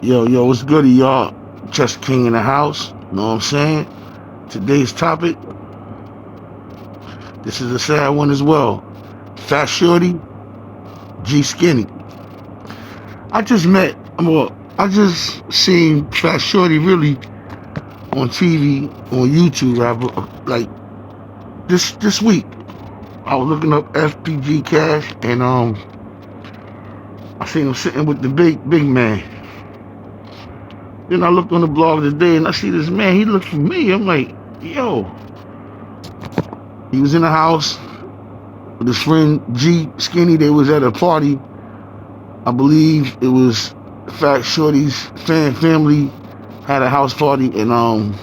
Yo, what's goody, y'all? Just King in the house. Know what I'm saying? Today's topic. This is a sad one as well. Fat Shorty, G Skinny. I just met. I just seen Fat Shorty really on TV, on YouTube, rather, like this week. I was looking up FPG Cash, and I seen him sitting with the big man. Then I looked on the blog today and I see this man. He looked familiar. I'm like, yo. He was in the house with his friend G Skinny. They was at a party. I believe it was Fat Shorty's family had a house party, and an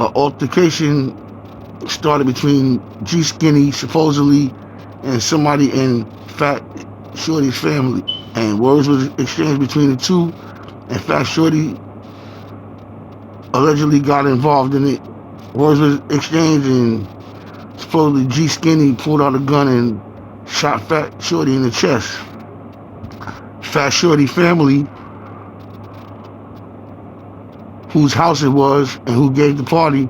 altercation started between G Skinny supposedly and somebody in Fat Shorty's family, and words was exchanged between the two, and Fat Shorty allegedly got involved in it. Words was exchanged, and supposedly G Skinny pulled out a gun and shot Fat Shorty in the chest. Fat Shorty family, whose house it was and who gave the party,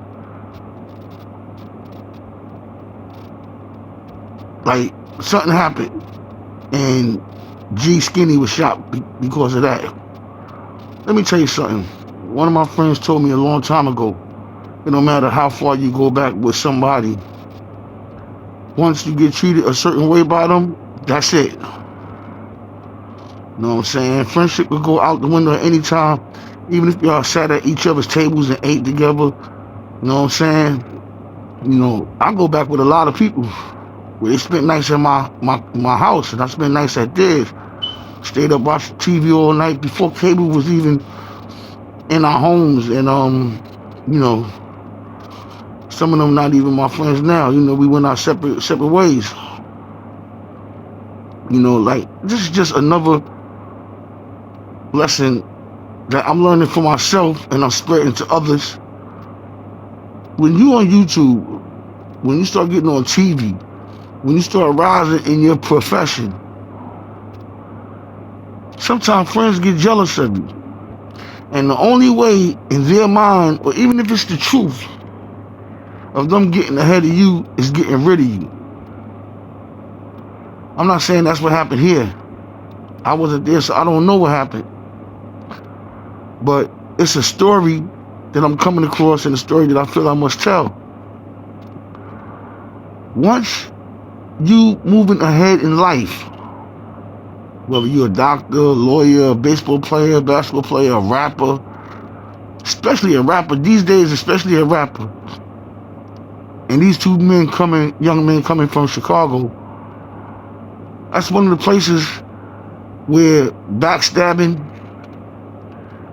like something happened, and G Skinny was shot because of that. Let me tell you something. One of my friends told me a long time ago, it don't matter how far you go back with somebody, once you get treated a certain way by them, that's it. You know what I'm saying? Friendship could go out the window at any time, even if y'all sat at each other's tables and ate together. You know what I'm saying? You know, I go back with a lot of people where they spent nights at my house, and I spent nights at theirs. Stayed up watching TV all night before cable was even in our homes, and you know, some of them not even my friends now. You know, we went our separate ways. You know, like, this is just another lesson that I'm learning for myself and I'm spreading to others. When you on YouTube, when you start getting on TV, when you start rising in your profession, sometimes friends get jealous of you. And the only way in their mind, or even if it's the truth, of them getting ahead of you is getting rid of you. I'm not saying that's what happened here. I wasn't there, so I don't know what happened. But it's a story that I'm coming across, and a story that I feel I must tell. Once you moving ahead in life, whether you're a doctor, lawyer, a baseball player, basketball player, a rapper, especially a rapper, these days, especially a rapper, and these two young men coming from Chicago, that's one of the places where backstabbing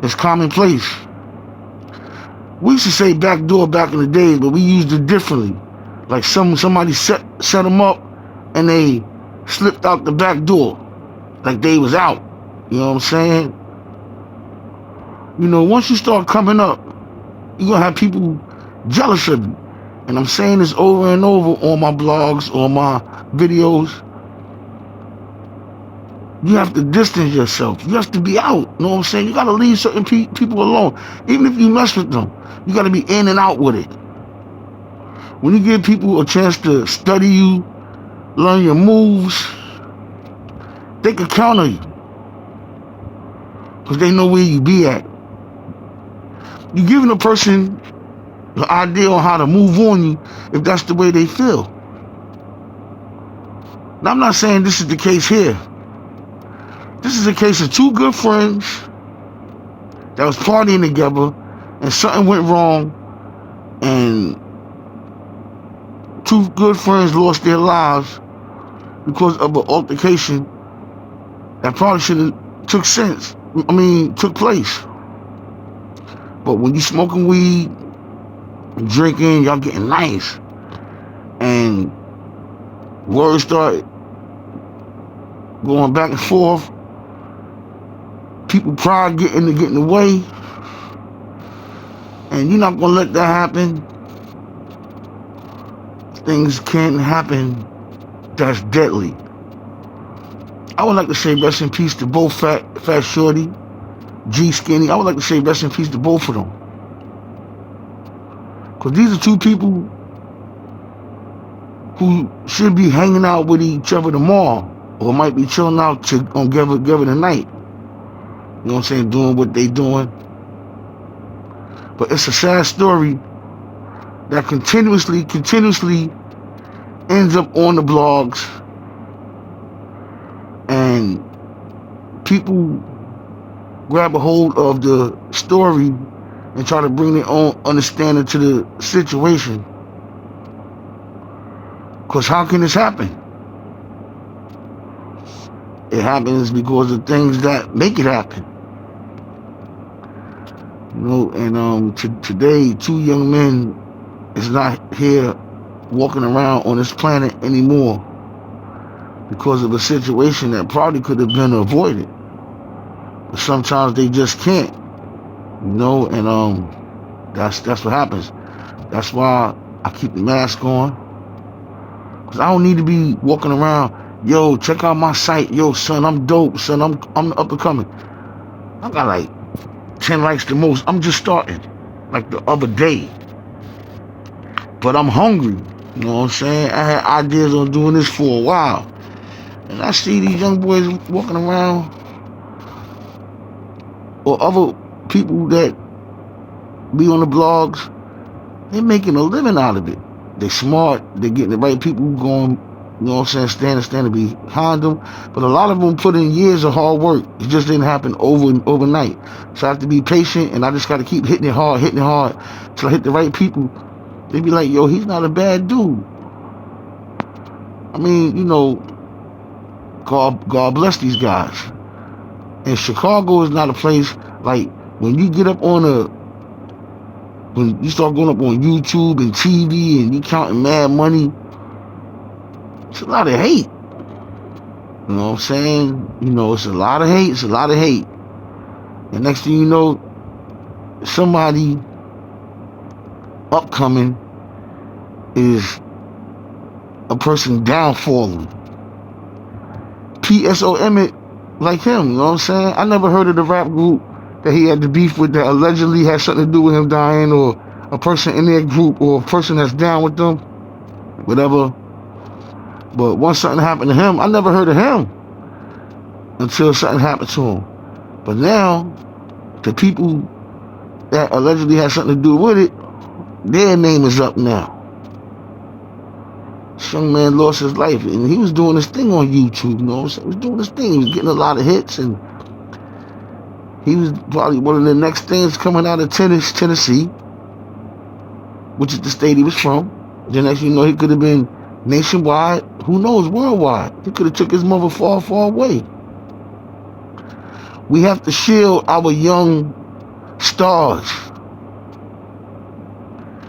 is commonplace. We used to say backdoor back in the days, but we used it differently. Like somebody set them up and they slipped out the back door, like they was out. You know what I'm saying? You know, once you start coming up, you're gonna have people jealous of you. And I'm saying this over and over on my blogs, on my videos. You have to distance yourself. You have to be out. You know what I'm saying? You got to leave certain people alone. Even if you mess with them, you got to be in and out with it. When you give people a chance to study you, learn your moves, they can counter you, because they know where you be at. You're giving a person the idea on how to move on you if that's the way they feel. Now, I'm not saying this is the case here. This is a case of two good friends that was partying together, and something went wrong, and two good friends lost their lives because of an altercation that probably shouldn't took place. But when you smoking weed, drinking, y'all getting nice, and words start going back and forth, people pride getting in the way, and you're not gonna let that happen. Things can happen that's deadly. I would like to say rest in peace to both Fat Shawty, G Skinny. I would like to say rest in peace to both of them. Because these are two people who should be hanging out with each other tomorrow, or might be chilling out on Together tonight. You know what I'm saying? Doing what they doing. But it's a sad story that continuously ends up on the blogs, and people grab a hold of the story and try to bring their own understanding to the situation. Because how can this happen? It happens because of things that make it happen. You know, and today, 2 young men is not here walking around on this planet anymore because of a situation that probably could have been avoided. But sometimes they just can't. You know, and that's what happens. That's why I keep the mask on. Cause I don't need to be walking around, yo, check out my site, yo, son, I'm dope, son, I'm up and coming. I got like 10 likes the most. I'm just starting, like the other day. But I'm hungry, you know what I'm saying? I had ideas on doing this for a while. And I see these young boys walking around, or other people that be on the blogs, they're making a living out of it. They smart, they're getting the right people going, you know what I'm saying, standing behind them. But a lot of them put in years of hard work. It just didn't happen overnight. So I have to be patient, and I just got to keep hitting it hard till I hit the right people. They be like, yo, he's not a bad dude. I mean, you know, God bless these guys. And Chicago is not a place, like, when you get up when you start going up on YouTube and TV and you counting mad money, it's a lot of hate. You know what I'm saying? You know, it's a lot of hate. And next thing you know, somebody upcoming is a person downfalling. PSO Emmett, like him, you know what I'm saying? I never heard of the rap group that he had the beef with that allegedly had something to do with him dying, or a person in their group, or a person that's down with them, whatever. But once something happened to him, I never heard of him until something happened to him. But now, the people that allegedly had something to do with it, their name is up now. This young man lost his life, and he was doing this thing on YouTube, you know what I'm saying? He was doing this thing, he was getting a lot of hits, and he was probably one of the next things coming out of Tennessee, which is the state he was from. Then next you know, he could have been nationwide, who knows, worldwide. He could have took his mother far, far away. We have to shield our young stars.